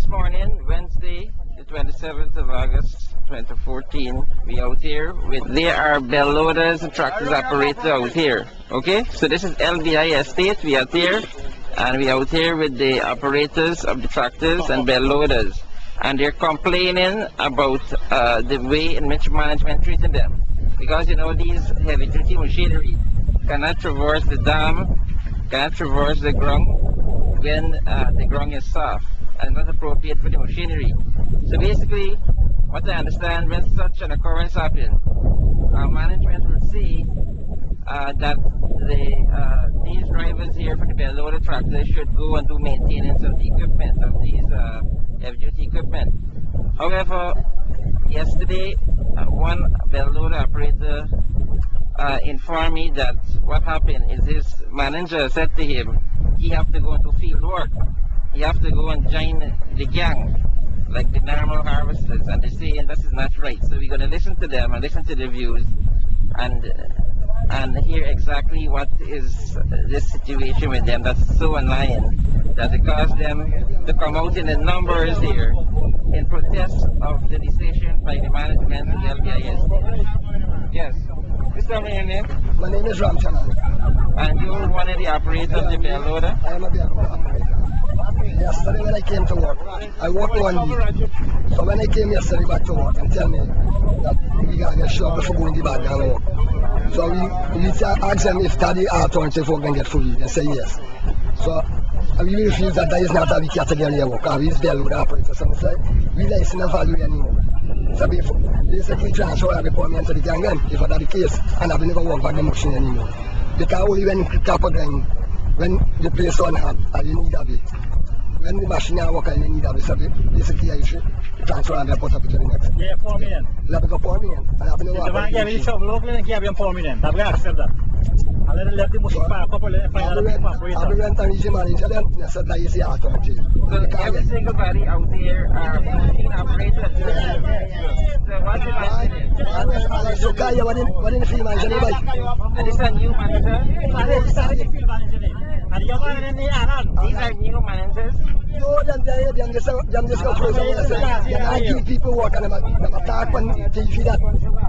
morning, Wednesday, the 27th of August, 2014, we out here with, there are bell loaders and tractors operator out here. Okay, so this is LBI Estate, we out here, and we out here with the operators of the tractors and bell loaders. And they're complaining about the way in which management treated them. Because, you know, these heavy duty machinery cannot traverse the dam, cannot traverse the ground when the ground is soft and not appropriate for the machinery. So basically, what I understand, when such an occurrence happens, management will see that these drivers here for the bell loader tractors should go and do maintenance of the equipment, of these heavy duty equipment. However, yesterday, one bell loader operator informed me that what happened is his manager said to him he have to go and do field work. He have to go and join the gang, like the normal harvesters, and they say this is not right. So we're going to listen to them and listen to the views and hear exactly what is this situation with them that's so annoying that it caused them to come out in the numbers here in protest of the decision by the management of the LBIS. Yes. Please tell me your name. My name is Ramchanan. And you're one of the operators of the bell loader? I am a bell loader operator. Yesterday when I came to work, I worked 1 week. So when I came yesterday back to work and tell me that we got to get sure before going to the bag and work. So we asked them if Daddy alternative for going to get fully. They say yes. So we refuse that that is not a category of work. We is bell loader operator. So we say we license and value anymore. So basically transfer every permit to the gang then, if that's the case, and I will never work back the machine anymore. Because only when you tap again, when the place on hot, and you need a bit. When the machine is working, you need a bit. So basically I should transfer and put up to the next. Yeah, 4 million. Let me go 4 million. And I will never The man gave me trouble locally and gave him 4 million. I will accept that. And then let the machine park up and let find out the operator. I will rent and region manager then, I said that is the alternative. So every single body out there are machine operators. So what's the manager? So Kaya, what in the field manager? And this is a new manager? These are new managers? No, them just go crazy. They give people work and them attack on TV that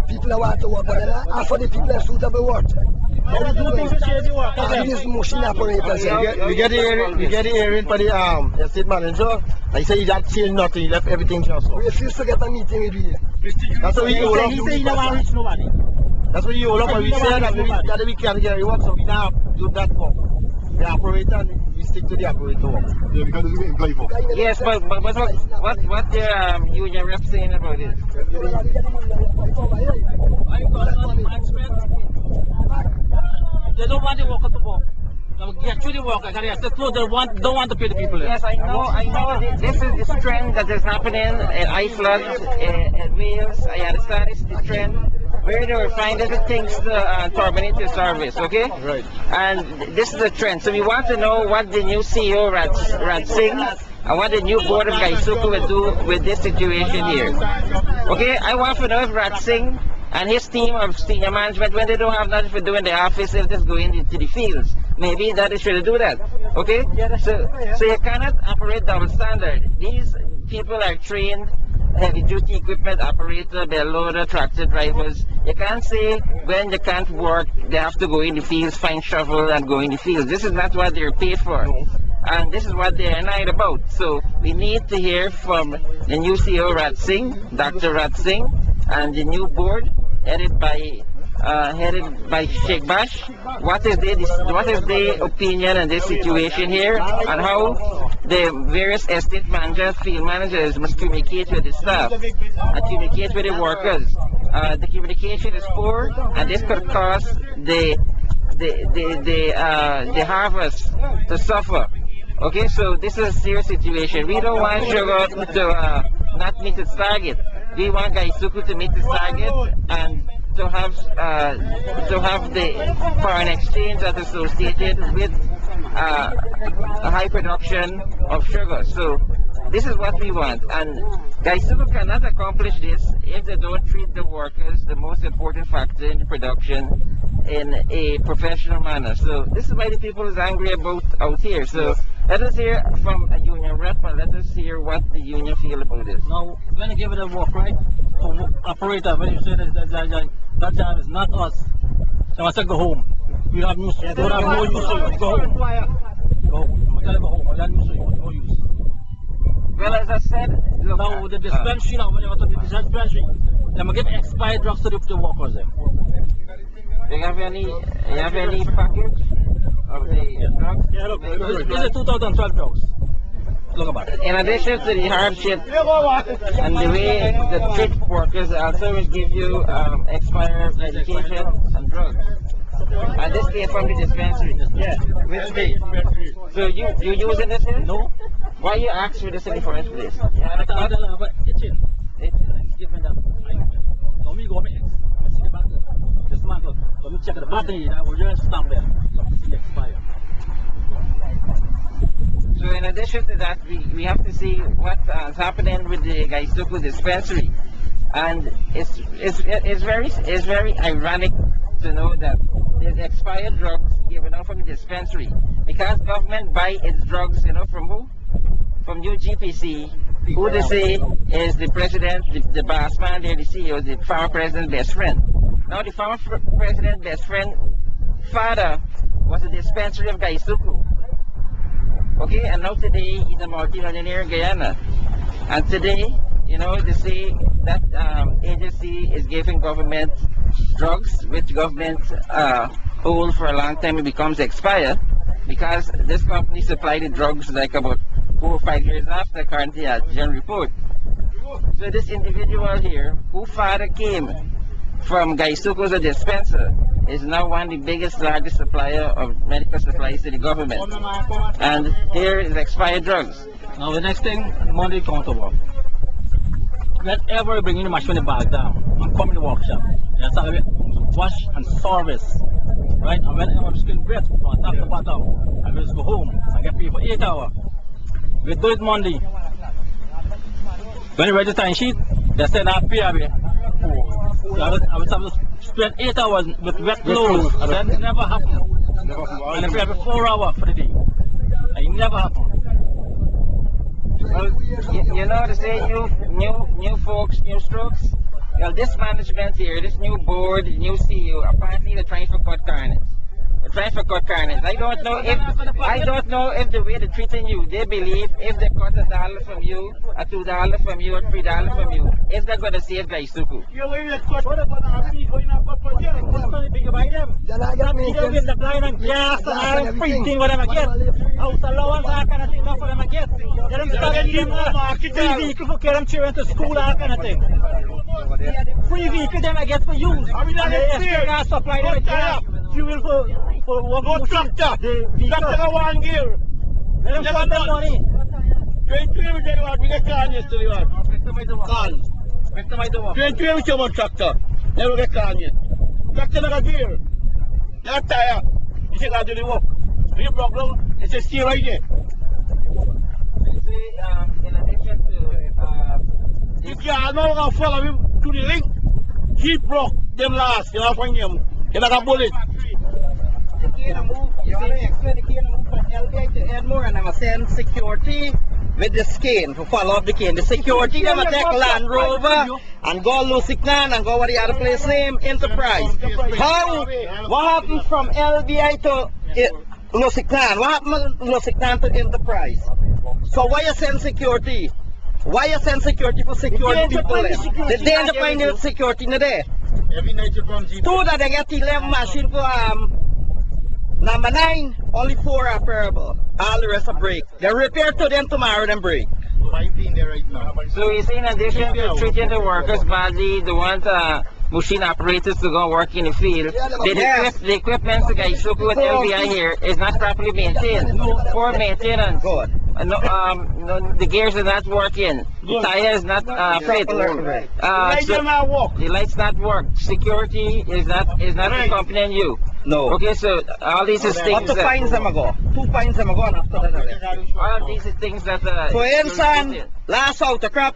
people want to work, but then after the people are suitable work. These machine operators. We get the hearing for the estate manager. I say he just changed nothing, he left everything just so. We refuse to get a meeting with you. That's what we all up. He said he don't want to reach nobody. That's what you all up, but we say that we can't get work, so we now do that work. The operator, and we stick to the operator work. Yeah, because it's getting playful. Yes, but what the union rep saying about this? They don't want the worker to work. They actually work. They don't want to pay the people. Yes, I know. This is this trend that is happening in Iceland, in Wales. I understand it's the trend where they will find different things to terminate the service. Okay. Right. And this is the trend. So we want to know what the new CEO Raj Singh and what the new board of Gaisuku will do with this situation here. Okay. I want to know if Raj Singh and his team of senior management, when they don't have nothing to do in the office, they'll just go into the fields. Maybe that is should do that. Okay? So you cannot operate double standard. These people are trained heavy duty equipment operator, bell loader, tractor drivers. You can't say when they can't work, they have to go in the fields, find shovel and go in the fields. This is not what they're paid for. And this is what they're annoyed about. So we need to hear from the new CEO Raj Singh, Dr. Raj Singh, and the new board headed by Sheikh Bash. What is their opinion on this situation here, and how the various estate managers, field managers must communicate with the staff and communicate with the workers. The communication is poor, and this could cause the harvest to suffer. Okay, so this is a serious situation. We don't want sugar to not meet its target. We want Gaisuku to meet its target and to have the foreign exchange that is associated with a high production of sugar. So this is what we want, and Gaisuku cannot accomplish this if they don't treat the workers, the most important factor in the production, in a professional manner. So this is why the people is angry about out here. So let us hear from a union rep and let us hear what the union feel about this. Now, when you give it a work, right? For operator, when you say that job is not us, so I said go home. We have no, don't have no use to it. Go home. Go home. I tell you go home. I have no use. Well, as I said, look, Now, the dispensary now, when you go to the dispensary, they will give expired drugs to the workers there. you have any package of the drugs? Yeah, look, this is 2012 drugs. Look about it. In addition to the hardship and the way the treat workers also will give you expired medication and drugs. And this came from the dispensary. Yeah. Which day? So you using this here? No? Why you ask for this in the first place? I tell but it's in. It's given that. So me go, I see the button. This man go. So me check the button, I will just stamp there. See expire. So in addition to that, we have to see what is happening with the Gaisuku dispensary, and it's very ironic to know that there's expired drugs given out from the dispensary because government buy its drugs, from who? From UGPC, who they say is the president, the boss man, they're the CEO, the former president's best friend. Now the former president's best friend father was a dispensary of Gaisuku. Okay, and now today he's a multi-millionaire in Guyana. And today, they say that agency is giving government drugs, which government hold for a long time. It becomes expired because this company supplied the drugs like about 4 or 5 years after, according to the general report. So this individual here, who father came from Gaisuku as a dispenser, is now one of the biggest, largest supplier of medical supplies to the government. And here is expired drugs. Now the next thing, Monday counterwork. Whenever you bring in the machine bag down and come in the workshop, you start with wash and service. Right? And when I'm skin great, from top to bottom, I just go home and get paid for 8 hours. We do it Monday. When you ready the time sheet, they send out pay away. So I was have to spend 8 hours with wet clothes. That never happened. And I pay every 4 hours for the day. And it never happened. Well, they say new folks, new strokes. Well, this management here, this new board, new CEO, apparently they're trying to cut carnage. They're trying to cut carnage. I don't know if the way they're treating you, they believe if they cut $1 from you, a $2 from you, or $3 from you, if they're going to save Gaisuku. Free vehicle them I get for use. They supply them fuel for Go tractor. Tractor one gear. Let them spend their money. 22 we get car yesterday. Can. 22 we come on tractor. Never get car yet. Tractor like a gear. Not tire. You should do the work. You broke down. It's a steer right there. You see, in addition to If you are not going to follow him to the link, he broke them last. You know, find him. He like a bullet. The Guyana move, you want to explain the Guyana move from LBI to Edmore, and I'm saying security with the skin to follow up the cane. The security them take Land Rover and go Lusiknan and go what the other place name, Enterprise. How? What happened from LBI to Lusiknan? What happened from Lusiknan to Enterprise? So why you send security? Why you send security for security people there? They didn't find the security in there. Every night you come to Two that they get 11 machine for number 9, only 4 are repairable. All the rest are break. They repair to them tomorrow, then break. I've been there right now. So you see, in addition to treating the workers badly, they want machine operators to go work in the field. The equipment to Gaisuku with LBI here is not properly maintained. Poor maintenance. Good. The gears are not working. The tire is not fit. The lights not work. Security is not accompanying you. No. Okay, so all these is What things the fines them ago? 2 fines them ago and after that. all of these is things that For instance, last out the crap,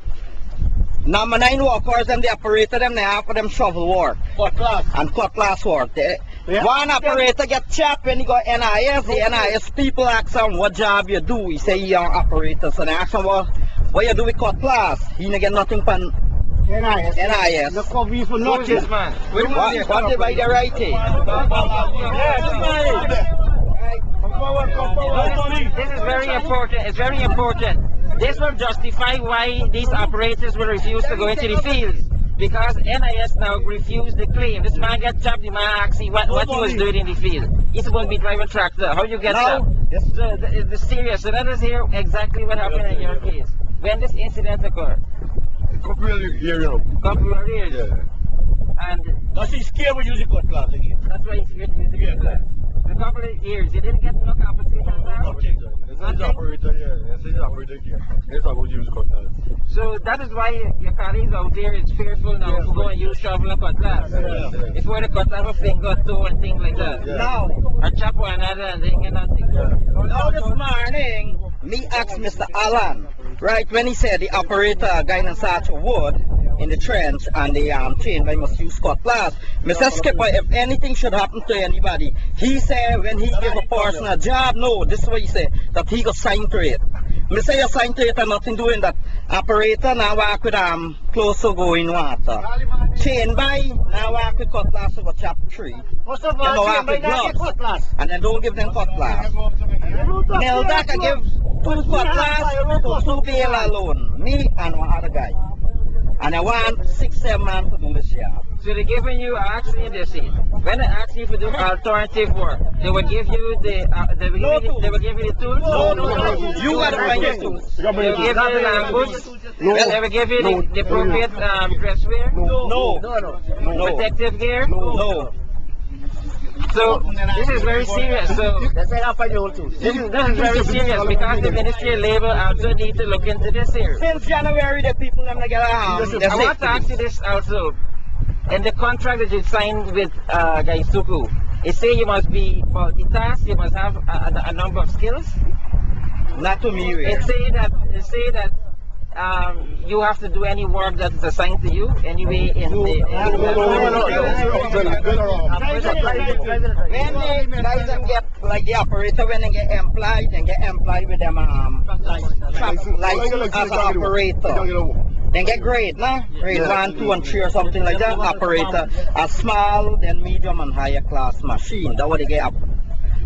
number 9 workers and the operator them, they have for them shovel work Cut class. and cutlass work. One operator get chopped when he got NIS. The NIS people ask him what job you do. He say he an operator. So they ask him what you do with cutlass. He not get nothing from NIS. The coffee for Who's nothing. this man? What they by the writing? This is very important. It's very important. This will justify why these operators will refuse to go into the field. Because NIS now refused the claim. This man got chopped, the man asked him what he was doing in the field. He's supposed to be driving tractor. How you get chopped? So the serious. So let us hear exactly what happened in your case. When this incident occurred. Couple of years now. Couple of years. Yeah. And That's his scared with using cutlass again. that's why he's getting into the a couple of years. You didn't get no compensation for that? So that is why your colleagues out there is fearful now to go and use shovel and cutlass. Before the cutlass will finger toe and things like that. Now, Or chop one another and they get nothing. now this morning, me asked Mr. Allen, right, when he said the operator Guyana Sarch wood in the trench and the chain by must use cutlass. Mr. Skipper, if anything should happen to anybody, he said when he give a person a job, no, this is what he said, that he got signed to it. Me say you signed to it and nothing doing that. Operator now work with close to going water. Chain by now work with cutlass to go chop tree. Most of They all, don't work with gloves. And then don't give them cutlass. Melda can give 2 cutlass to 2 bail alone. Me and one other guy. And I want 6-7 man to do this job. So they're giving you actually this thing. When they ask you to do alternative work, they will give you the they will give you the tools. No. You gotta bring the tools. They will give you the boots. They will give you the appropriate dress wear. No. Protective gear. No. So this is very serious. So this is very serious because the Ministry of Labour also need to look into this here. Since January, the people them get I want to ask you this also. In the contract that you signed with Gaisuku, it say you must be multitask, you must have a number of skills. Not to me, really. It say that you have to do any work that is assigned to you anyway in the When they guys them get like the operator, when they get employed with them license as an operator. Then get grade, nah? Grade 1, 2, and 3 or something like that. Operator, a small, then medium and higher class machine. That's what they get up.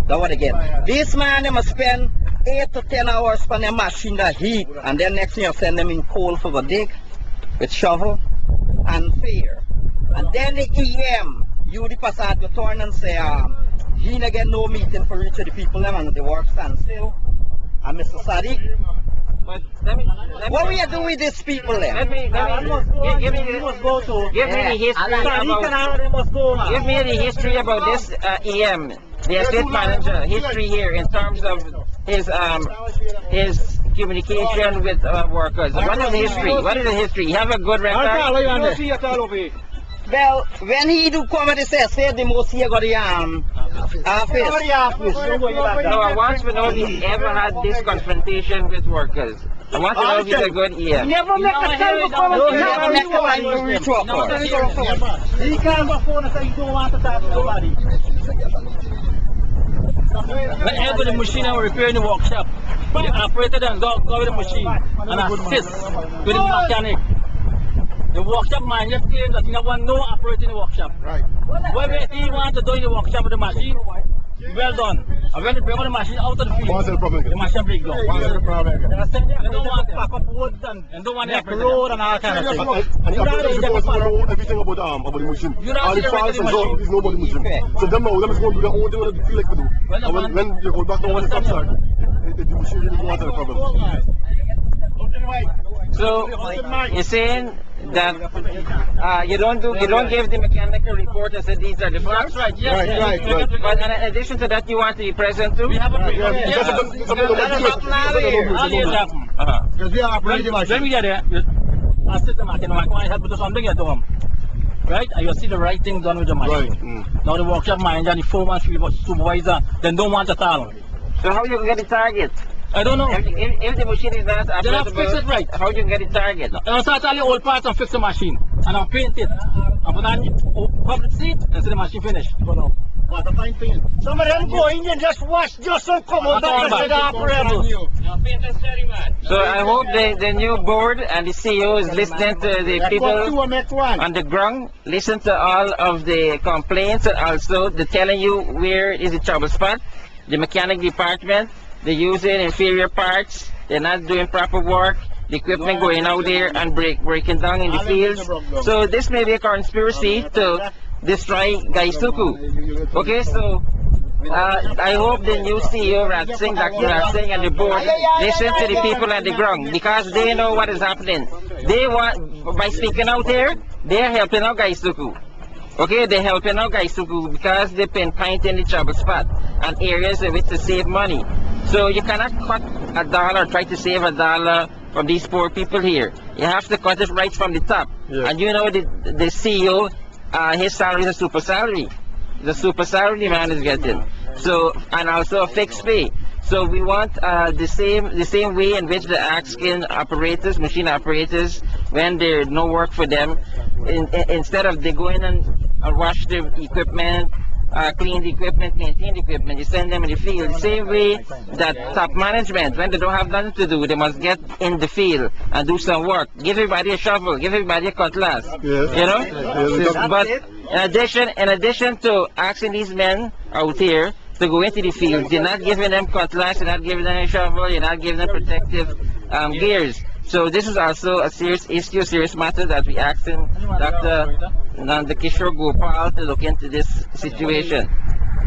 That's what they get. This man, they must spend 8 to 10 hours on the machine that heat, and then next thing you send them in coal for the dig with shovel and fair. And then the EM, you the passage go turn and say, he not get no meeting for each of the people them and the work stand still. And Mr. Sadiq, But let me what we do with these people then? give me the history about this EM, the estate manager history here in terms of his communication with workers. What is the history? What is the history? You have a good record. Well, when he do come and say the most he got the office. No, I want to know if he's ever had this confrontation with workers. I want to know if he's a good EM. Never make a time to reach workers. He can't phone and say he don't want to talk to nobody. Whenever the machine are repairing the workshop, the operator then go with the machine and assist with the mechanic. The workshop manager claims that he don't want no operator in the workshop. Right. Whatever he wants to do in the workshop with the machine, well done. And when they bring the machine out of the field, What's the problem? the machine breaks down. What's the problem? They don't want to pack up wood and don't want to make road and all kind of things. And the operator knows everything about the machine. You don't All the see files and everything so there's nobody machine. So them now, them is going to do their own thing what they feel like to do. And when you go back to when the stop start, the machine really go out of the problem. So you're saying that you don't give the mechanical report and say these are the facts. Right, yes. Right. But in addition to that, you want to be present too. We have a Because we are operating when machine. we get there, you assist the machine, I help you do something, you do them. Right? And you see the right thing done with the machine. Right. Now the workshop manager, the foreman, supervisor, then don't want to tell them. So how you can get the target? I don't know. If the machine is not Then I fix it right. how you can get the target? I start all the old parts and fix the machine. And I paint it. And put on public seat and see the machine finished. What a fine thing. Some of them go in and just wash just and come out of the operable. So I hope the new board and the CEO is listening to the people on the ground, listen to all of the complaints, and also they're telling you where is the trouble spot. The mechanic department, they're using inferior parts, they're not doing proper work, the equipment going out there and breaking down in the fields. So this may be a conspiracy to destroy Gaisuku. Okay, so I hope the new CEO, Dr. Ratsing, and the board listen to the people on the ground because they know what is happening. They want, by speaking out here, they're helping out Gaisuku. Okay, they're helping out Gaisuku because they're pinpointing the trouble spot and areas in which to save money. So you cannot cut $1 or try to save $1 from these poor people here. You have to cut it right from the top. Yeah. And you know the CEO, his salary is a super salary. The super salary the man is getting. So, and also a fixed pay. So we want the same way in which the asking operators, machine operators, when there's no work for them, instead of they go in and wash the equipment, clean the equipment, maintain the equipment, you send them in the field. The same way that top management, when they don't have nothing to do, they must get in the field and do some work. Give everybody a shovel, give everybody a cutlass. Yes. You know? Yes. But in addition to asking these men out here to go into the field, you're not giving them cutlass, you're not giving them a shovel, you're not giving them protective gears. So this is also a serious issue, serious matter that we asking Dr. Nandakishore Gopal to look into this situation.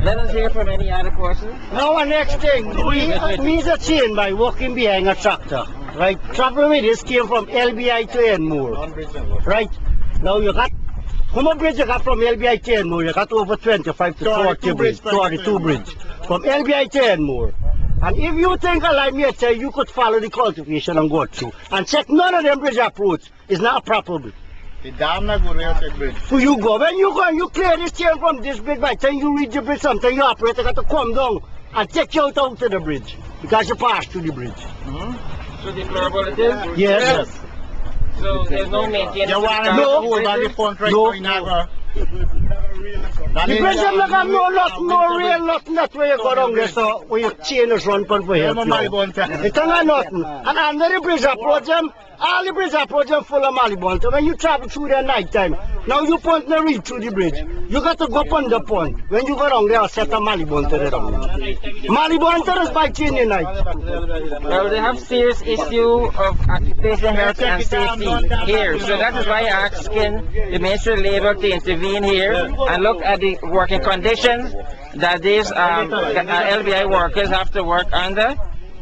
Let us hear from any other person. Now the next thing, we a chain by walking behind a tractor, right? Tractor with this came from LBI to Enmore, right? Now you got, how much bridge you got from LBI to Enmore? You got over 25 to 40 bridge, 42 bridge from LBI to Enmore. And if you think like me, say you could follow the cultivation and go through and check none of them bridge approach is not a proper bridge. The dam not good way to take bridge. So you go, when you go and you clear this chain from this bridge, by the time you reach the bridge, sometimes your operator got to come down and take you out to the bridge because you pass through the bridge. So deplorable it is? Yes. So there's no maintenance. You want to No. hold on the front right No. now. The bridge them not have no real nothing that way you go down there, so when your chain is run for help you. It's not nothing. And under the bridge approach them, all the bridge approach them full of Malibon. So when you travel through there night time, now you point the reach through the bridge. You got to go up on the point. When you go down there, set a Malibon to the down. Malibon to the by chain in night. Well, they have serious issue of occupation health and safety here. So that is why I'm asking the Ministry of Labour to intervene here and look at the working conditions that these LBI workers have to work under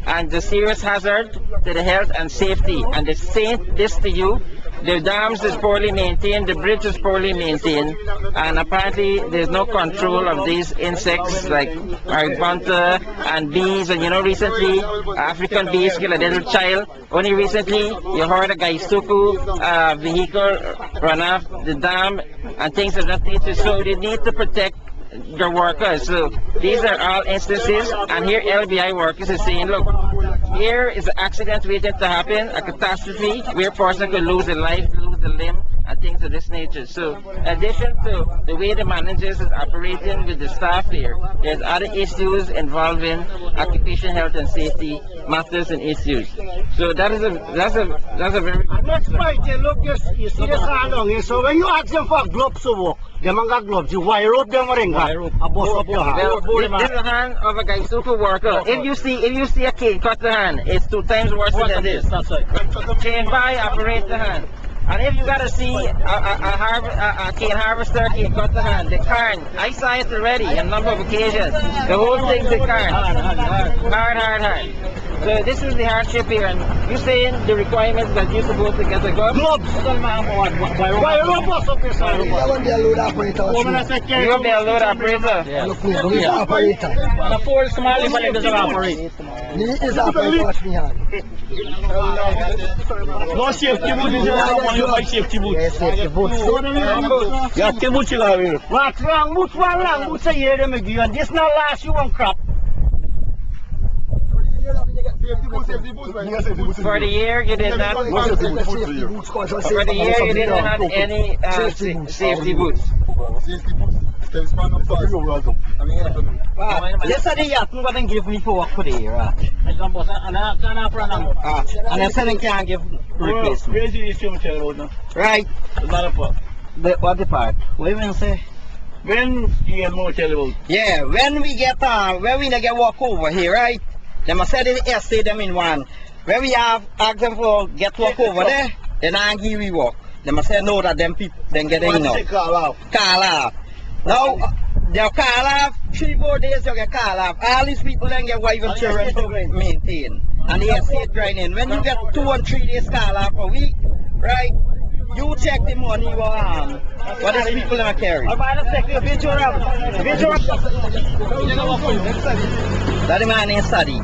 and the serious hazard to the health and safety. And they say this to you, the dams is poorly maintained, the bridge is poorly maintained, and apparently there's no control of these insects like maribonta and bees. And you know, recently African bees killed a little child. Only recently you heard a Gaisuku vehicle run off the dam and things of that nature. So they need to protect the workers. So these are all instances, and here LBI workers is saying, look, here is an accident waiting to happen, a catastrophe where a person could lose a life, lose a limb, and things of this nature. So in addition to the way the managers is operating with the staff here, there's other issues involving occupation health and safety matters and issues. So that's a very good. Next point, look, you see this hand on here. So when you ask them for gloves to work, they don't got gloves. You wire up them ring, a bust up your hand. Well, this is the hand of a Gaisuku worker. If you see a cane cut the hand, it's 2 times worse than this. That's right. Chain by, operate the hand. And if you gotta see a cane harvester, cane cut the hand, the carn, I saw it already on a number of occasions. The whole thing's the carn. Hard. So this is the hardship here, and you're saying the requirements that you're supposed to get a glove? Gloves! Wire up bust up your hand. I want to be a load operator. You will be a load operator? Look me, look me operator. And a full small but doesn't operate. Me is operator, watch me hand. No safety boot is around, you buy safety boots. Yes, safety boots. Yeah, safety boots you have here. What's wrong? What's wrong? What's a year them again? And this not last you one crap. For the year you did not. For the year you didn't have any safety boots. Wow. This is the yacht what they give me for work today, right? And And then they can't give replacement. Where's the issue I'm telling you about now? Right? It's not a part. What the part? What you say? When you more tell you about? Yeah, when we get walk over here, right? They must say the estate them in one. When we have ask them for get walk over there, then I give we walk. They must say no that them people then get in now. Call out. Call off. Now they'll call off 3-4 days you get call off. All these people then get wife and children to maintain. And the estate grinding. When you get 2 and 3 days call off a week, right? You check the money you are what these people are carrying. That man is study.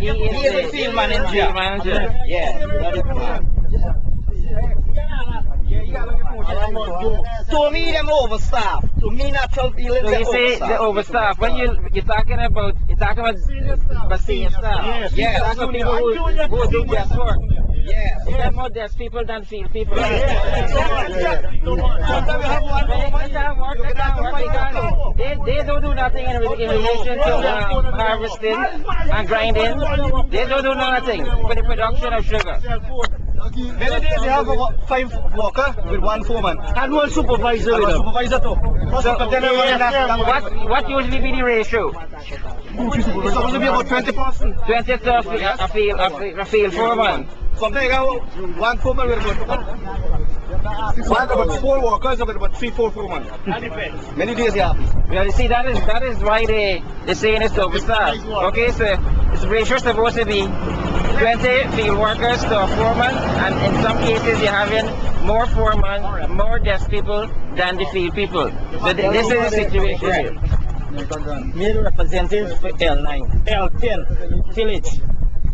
He is a field manager. Yeah, that is man. To me, them overstaffed. To me, natural feelings. So you say the overstaff. When you're talking about senior staff. Yes. That's what people who do desk work. Yes. You have more desk people than field people. They don't do nothing in relation to harvesting and grinding. They don't do nothing for the production of sugar. Many days you have 5 workers with 1 foreman and 1 supervisor with them. Supervisor too. So, what usually be the ratio? It's supposed to be about 20%. 20 to a field foreman. Something you have 1 foreman with about 4 workers with about 3-4 foremen. Many days you have. Well, you see, that is why they saying it's overstaffed. Okay, so it's ratio supposed to be 20 field workers to a foreman, and in some cases you're having more foremen, more desk people than the field people. So this is the situation here. Me the representative for L9, L10, tillage.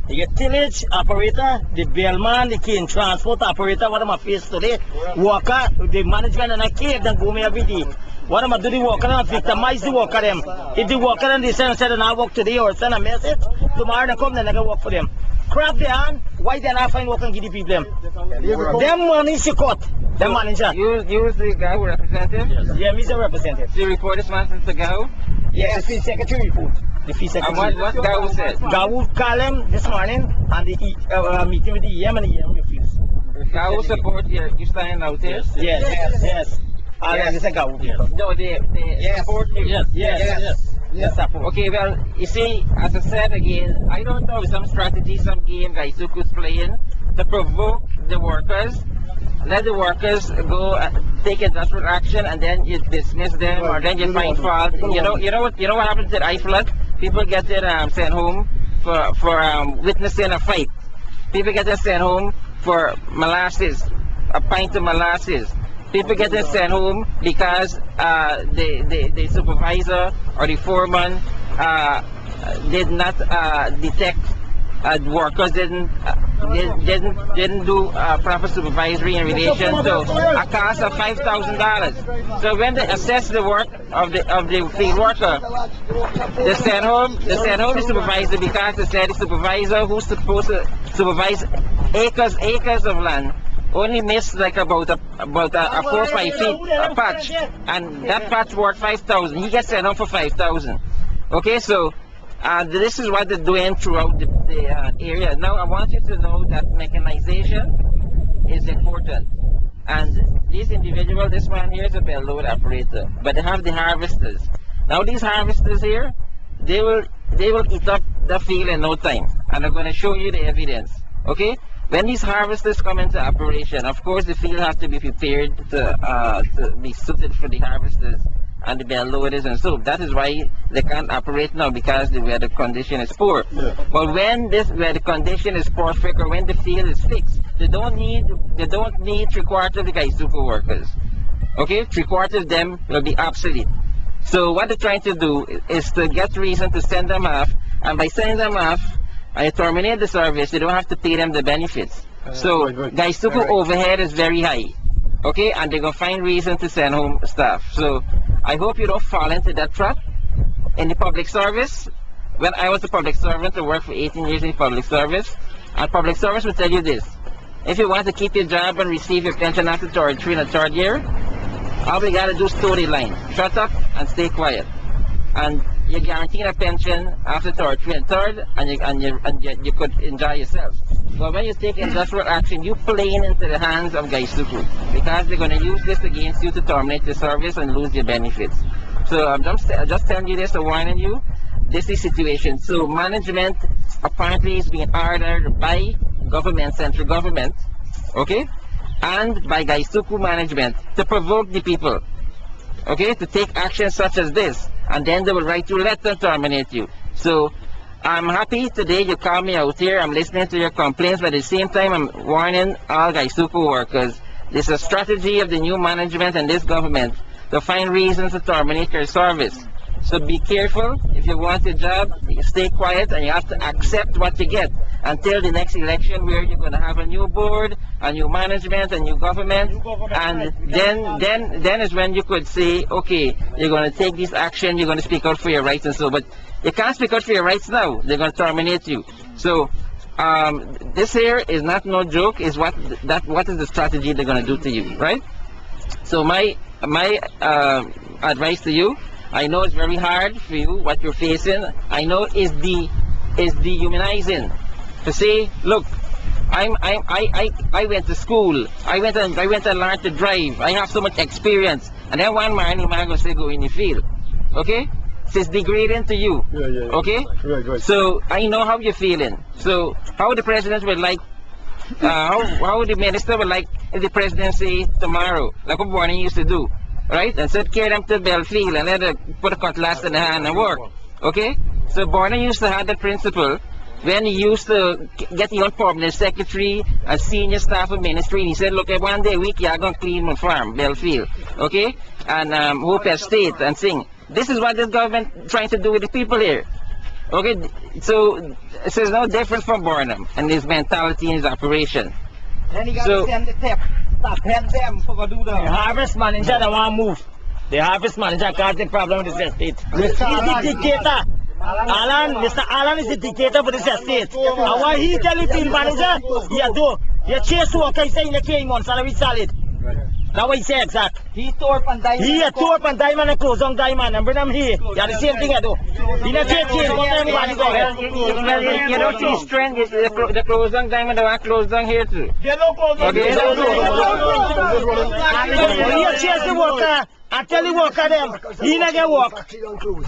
You get tillage operator, the bellman, the cane transport operator, what am I face today? Worker, the management and I cave them go me every day. What am I do the worker and I victimize the worker them. If the worker and they send and I work today or send a message, tomorrow they come then I can work for them. Crap their hand, why they not find work and give the people them? Them money she cut, the manager. You the guy who representative? Yeah, me the representative. So you report this man since the Gao? Yes, the field secretary report. The field secretary. And what Gao said? Gao called him this morning and the meeting with the EM and the EM refused. Gao support you standing out here? Yes. They say Gao. No, they support you. Yes, support. Okay, well, you see, as I said again, I don't know, some strategy, some game Gaisuku's playing to provoke the workers. Let the workers go take industrial action, and then you dismiss them, or then you find fault. You know what happens at IFLAT? People get sent home for witnessing a fight. People get sent home for molasses, a pint of molasses. People get sent home because the supervisor or the foreman did not detect workers didn't do proper supervisory in relation to a cost of $5,000. So when they assess the work of the field worker, they send home the supervisor because they said the supervisor who's supposed to supervise acres of land only missed like about a 4 or 5 feet a patch, and that patch worth $5,000. He gets sent home for $5,000. Okay, so this is what they're doing throughout the area. Now I want you to know that mechanization is important, and these individuals, this one here is a bell load operator, but they have the harvesters. Now these harvesters here, they will eat up the field in no time, and I'm going to show you the evidence. Okay. When these harvesters come into operation, of course the field has to be prepared to be suited for the harvesters and the bell loaders, and so that is why they can't operate now, because the weather condition is poor. Yeah. But when the condition is perfect, or when the field is fixed, they don't need 3/4 of the Gaisuku workers. Okay, 3/4 of them will be obsolete. So what they're trying to do is to get reason to send them off, and by sending them off, I terminate the service. You don't have to pay them the benefits. So Gaisuku overhead is very high. Okay, and they're gonna find reason to send home staff. So I hope you don't fall into that trap in the public service. When I was a public servant, I worked for 18 years in public service, and public service will tell you this: if you want to keep your job and receive your pension after 3rd and 3rd year, All we gotta do is toe the line. Shut up and stay quiet. And you're guaranteed a pension after third, and you could enjoy yourself. But when you take industrial action, you playing into the hands of Gaisuku, because they're going to use this against you to terminate the service and lose your benefits. So I'm just telling you this to warning you. This is the situation. So management apparently is being ordered by government, central government, okay, and by Gaisuku management to provoke the people, okay, to take action such as this, and then they will write you a letter to terminate you. So I'm happy today you called me out here. I'm listening to your complaints, but at the same time I'm warning all Gaisuku workers. This is a strategy of the new management and this government to find reasons to terminate your service. So be careful. If you want a job, you stay quiet, and you have to accept what you get until the next election, where you're going to have a new board, a new management, a new government, and then is when you could say, okay, you're going to take this action, you're going to speak out for your rights and so. But you can't speak out for your rights now. They're going to terminate you. So this here is not no joke. Is what is the strategy they're going to do to you, right? So my advice to you. I know it's very hard for you, what you're facing. I know is dehumanizing to say, look, I went to school, I went and learned to drive, I have so much experience, and then one man gonna say go in the field, okay? So it's degrading to you, okay? Right. So I know how you're feeling. So how the president would like, how the minister would like if the president say tomorrow, like what Barney used to do. Right, and said carry them to Belfield and let her put a cutlass in the hand and work. Okay, so Borna used to have that principle when he used to get the permanent secretary and senior staff of ministry. And he said, look, one day a week you're gonna clean my farm, Belfield, okay, and Hope Estate and sing. This is what this government trying to do with the people here. Okay, so it's no different from Bornham and his mentality and his operation. Then you gotta send the tip. Help them for do the harvest manager that want to move. The harvest manager caused the problem with this estate. He's the dictator. Mr. Alan is the dictator for this estate. And why he tell the field manager, you chase worker, he say in the 3 months, salary solid. That's what he said exact. He tore up and diamond. He tore up and diamond and close on diamond and bring them here. Yeah, the same thing I do. He not change, what everybody go there. You don't see strength, the close on diamond, the one closed on here too. They don't close on. Okay, he chase the worker. I tell the worker them, he not get work.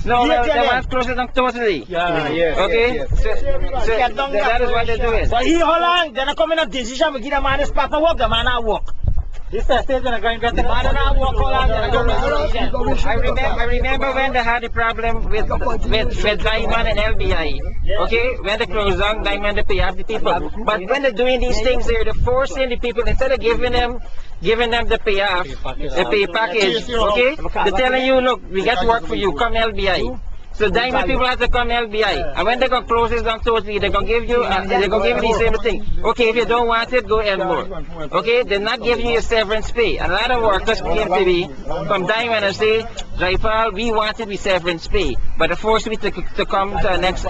No, the one's closed on totally. Yeah. Okay? So that is what they're doing. But he hold on, then I come in a decision, we give the man his proper work, the man not work. This estate gonna go and get the man not work all on I remember when they had a problem with Diamond and LBI. Okay? When they closed down Diamond, they pay off the people. But when they're doing these things here, they're forcing the people, instead of giving them the payoff, the pay package, okay? They're telling you, look, we got work for you, come LBI. So Diamond people have to come LBI, and when they gonna close this down totally, they're gonna give you the same thing. Okay, if you don't want it, go Elmore. Okay, they're not giving you a severance pay. And a lot of workers came to me from Diamond and say, Jaipal, we wanted the severance pay, but they forced me to come to the next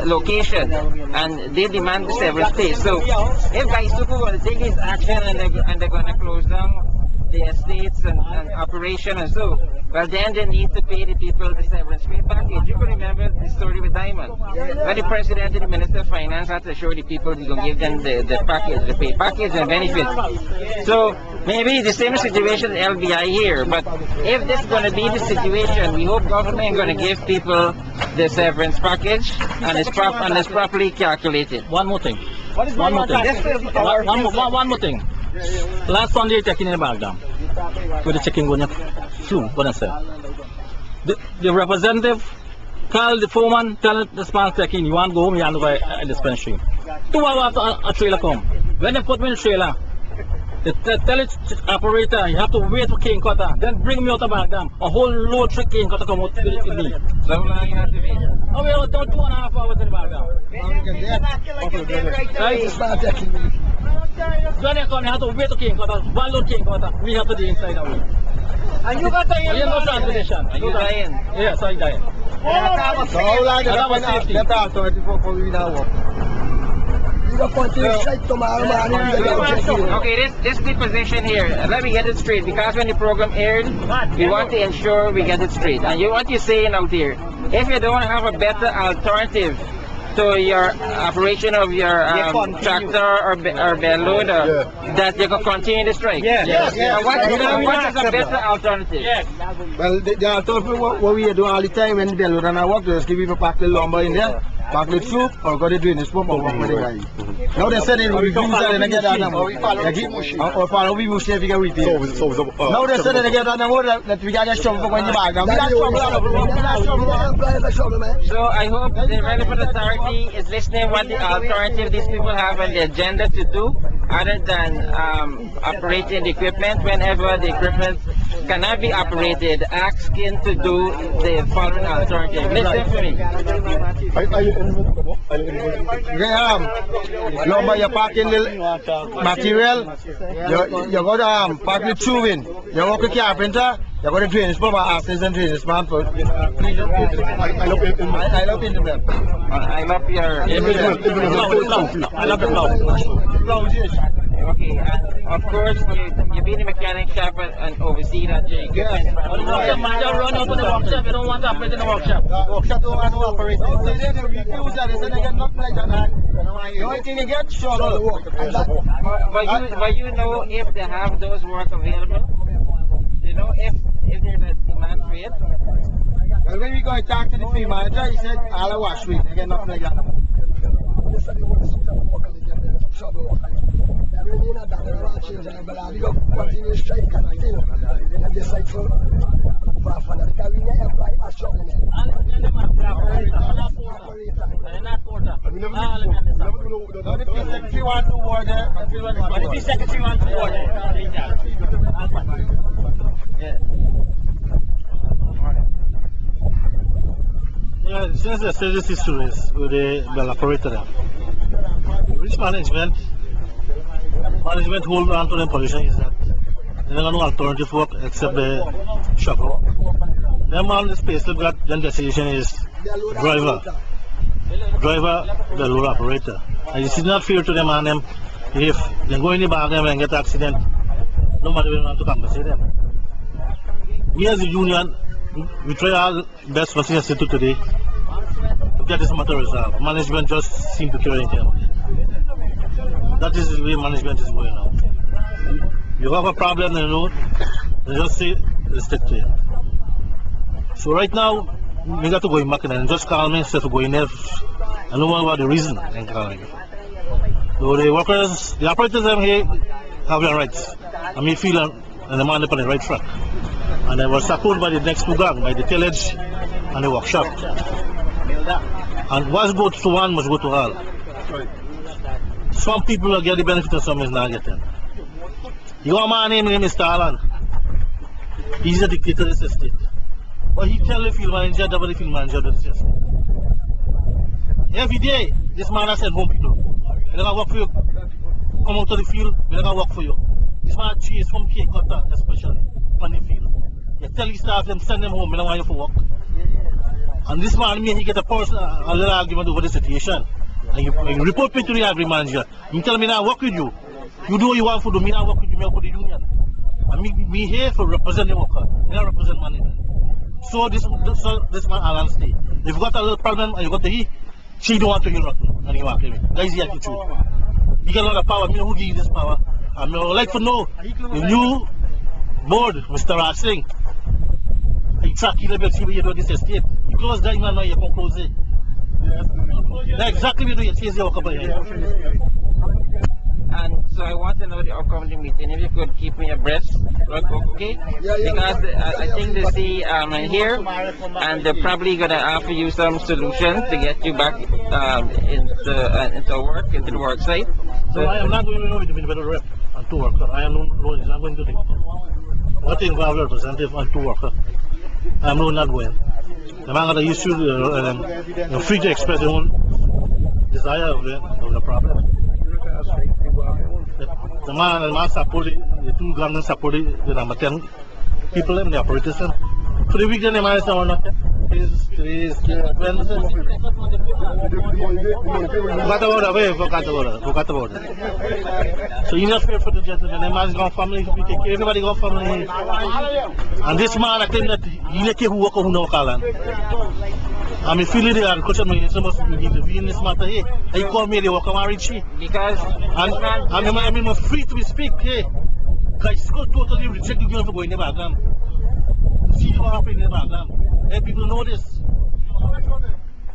location, and they demand the severance pay. So if Gaisuku gonna take this action and they're gonna close down the estates and operation and so, well then they need to pay the people the severance pay package. You can remember the story with Diamond. When the president and the minister of finance had to show the people they're going to give them the package, the pay package and benefits. So maybe the same situation in LBI here, but if this is going to be the situation, we hope government is going to give people the severance package and it's properly calculated. One more thing. One more thing. Last Sunday, taking in the bag down with the chicken going flew. What I said. The representative called the foreman, tell the small taking, you want to go home, you want to go at the dispensary. 2 hours after a trailer come. When they put me in the trailer, they tell it operator, you have to wait for cane cutter, then bring me out of bag down. A whole load of cane cutter come out with me. So how long you have to wait? Oh, we have done 2.5 hours in the bag down. When they come, you have to wait for cane cutter, 1 load cane cutter, we have to do inside away. And you got the no transportation. Are you dying? Yes, I'm dying. So how long did that talk to it before we now work? We got continue strike tomorrow morning. We got check in. Okay, this is the position here. Let me get it straight, because when the program aired, we want to ensure we get it straight. And what you're saying out here, if you don't have a better alternative to your operation of your tractor or bell loader, that you can continue the strike. Yes. What is a better alternative? Well, the alternative what we do all the time when the loader and work, just give people pack the lumber in there, pack the soup, or go to drainage pump or work with the guy. Now they said they will use that and get that number. Or follow we machine if you get repeat. Now they said they get that number that we got a shovel for when you bag. So I hope the relevant authority is listening what the alternative these people have on the agenda to do, other than operating the equipment. Whenever the equipment cannot be operated, asking to do the following alternative. Listen to me. Lumber, you pack in the material, you go to pack the tubing, you work with carpenter, you go to drainage pump, assistant drainage man for. I love internet. I love your. I love the plow. Okay, of course, you be in the mechanic shop and oversee that equipment. Run out to the workshop. You don't want to operate in the workshop. Workshop don't want to operate. They refuse that. They say they get nothing like that. The only thing you get, shovel. But you know if they have those work available? You know if there's a demand for it? Well, when we go and talk to the field manager, he said, all I wash with. They get nothing like that. Continue strike, continue. And this like for because we never apply a shovel in The secretary want to ward there. The secretary want to ward Yeah, since the service histories with the bell operator, which management hold on to the position is that they don't have no alternative work except the shovel. Them on the space they've got, then the decision is driver, the loader operator. And it is not fair to them and them if they go in the bag and get accident, nobody will want to compensate them. We as a union, we try our best for senior to today to get this matter resolved. Management just seem to care anything about it. That is the way management is going on. You have a problem in the road, they just say, stick to it. So right now, we got to go in back and just call me instead of going there. I don't know about the reason I'm calling you. So the workers, the operators here have their rights. And me feel and the man up on the right track. And they were supported by the next two gang, by the tillage and the workshop. And what's good to one must go to all. Some people will get the benefit and some is not getting. You got a man named Mr. Allen. He's a dictator of this estate. But he tell the field manager that the field manager does this. Every day, this man has sent home people. They're going to work for you. Come out to the field, they're going to work for you. This man chase from cake cutter, especially, on the field. You tell the staff them send them home, they don't want you for work. And this man, he get a little argument over the situation. And you report me to the agri manager. You tell me now I work with you. You do what you want to do, me not work with you, me work with the union. And me here for represent the worker, me not represent management. So this man Alan stay. If you got a little problem and you got to hear, she don't want to hear nothing. And you walk away. That is the attitude. You get a lot of power, me know who give you this power. And I would like to know the new board, Mr. Rasling. Exactly the best you do this estate. You close that man now, you can close it. That's exactly what you change your work up here. And so I want to know the upcoming meeting. If you could keep me abreast, okay? Because I think they see here, and they're probably gonna offer you some solution to get you back into work, into the work site. So I am not going to know it to be better rep and two worker. I am not going to think. What involved representative and two worker? I am not going. The man got the issue, free to express their own desire of the problem. The man supported, the two governments supported the number 10 people and the operators. For the weekend, the man is not. Today's Wednesday. Forgot about it. So you just pray for the gentleman. The man's got family. We take care. Everybody got family. And this man, I think that you need to work on no kalan. I mean, feel it there. Coach, I mean, some of you need to be in this matter. Hey, they call me. They walk around rich. Because I mean, I'm free to speak. Hey, guys, school totally rejected you for going in the background. See what happened in the background. Hey, people know this.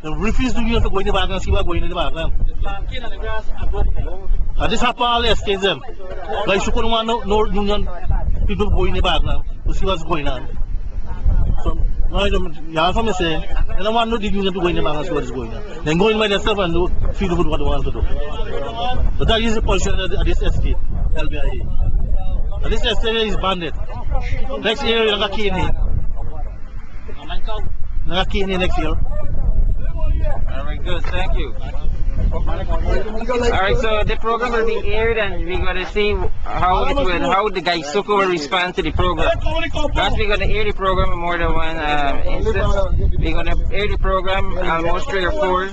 They refuse to go in the background. See what's going in the background. And this happened all yesterday. Them guys who couldn't want no union people go in the background to see what's going on. So now you have to say, I don't want no union to go in the background to see what is going on. Then go in by themselves and do feel good what they want to do. But that is the position of this estate, LBIA. And this estate is banded. Next year you're going to key in here. Next year. Alright, good, thank you. Alright, so the program will be aired and we're going to see how the Gaisuku will respond to the program. First, we're going to air the program in more than one instance. We're going to air the program almost 3 or 4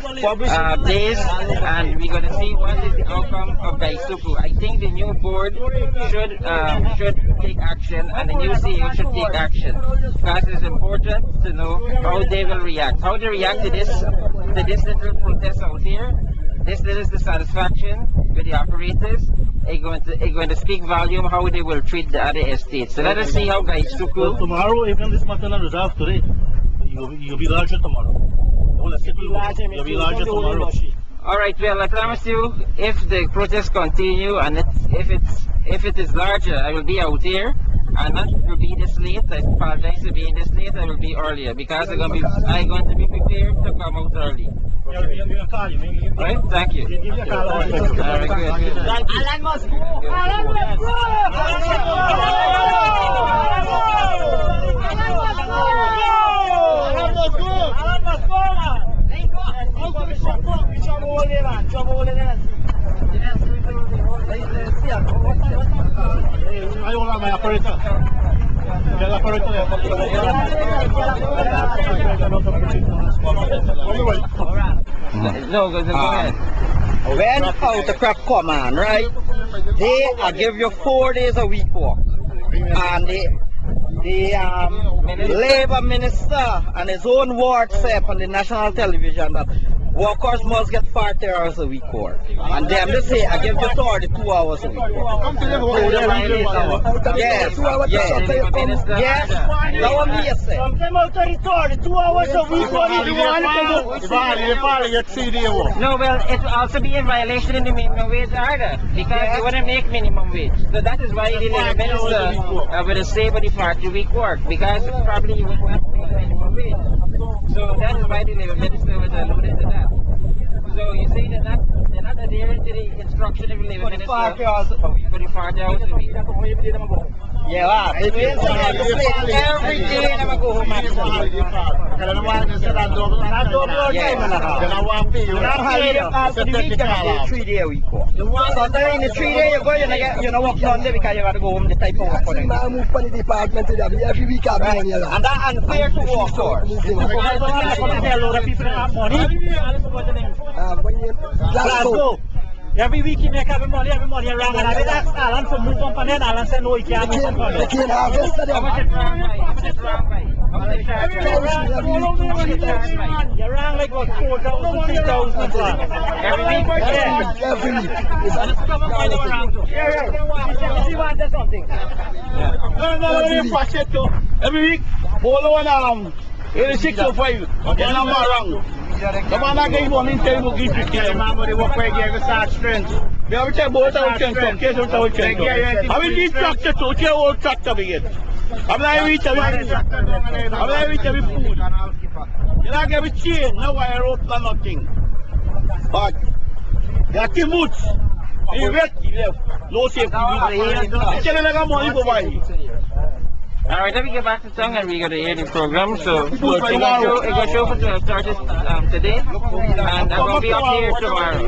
days, and we're going to see what is the outcome of Gaisuku. I think the new board should take action, and the new CEO should take action, because it's important to know how they will react. How they react to this little protest out here. This is the satisfaction with the operators. It's going to speak volume how they will treat the other estates. So let us see how Gaisuku. Well, tomorrow, even this matter not resolved today, you'll be larger tomorrow. You'll be larger tomorrow. All right. Well, I promise you, if the protests continue and if it is larger, I will be out here. And not to be this late. I apologize for being this late. I will be earlier because I'm going to be prepared to come out early. Right? Thank you. All right, good. Alan must go! Alan must go! I don't have my operator. No, go ahead. When autocraft come on, right, they give you 4 days a week work. And the labor minister and his own ward said on the national television that workers must get 40 hours a week work. And them they say, I give you 32 hours a week work. Yes. Yes, that's what me say. Sometimes 32 hours a week. No, well, it will also be in violation in the minimum wage order because they want to make minimum wage. So that is why the labor minister will say about the 40-week work, because probably you won't have to make minimum wage. So that is why the labor minister was alluding to that. So you say they're not adhering to the instruction of the labor minister for the 40 hours a week. Yeah, every day I go home at 3 days a week. Sometimes in the 3 days you go, you know work Sunday because you got to go home the type of work for them. I move from the department every week. And that's unfair to work for. Glasgow. Every week he make every money around, and I ask Alan for move on, and then Alan said no, he can't move on. They can't harvest them. You're around like what, 4,000, 3,000 Every week? Yeah. Every week. And it's covered by the around too. Yeah. You want something? Every week, Polo and 8605. Again, I'm around. The man that gave money table gives you the man with the work where gave us strength. We have to tell both our strength from case of our strength. I will need tractor to your old tractor again. I'm not reach every food. You don't get a chain, no wire rope, no nothing. But you have to move. You wait, no safety. You can't money go by. Alright, let me get back to tongue and we're going to air the program. So, it's going to show for to start today, and I'm going to be up here tomorrow.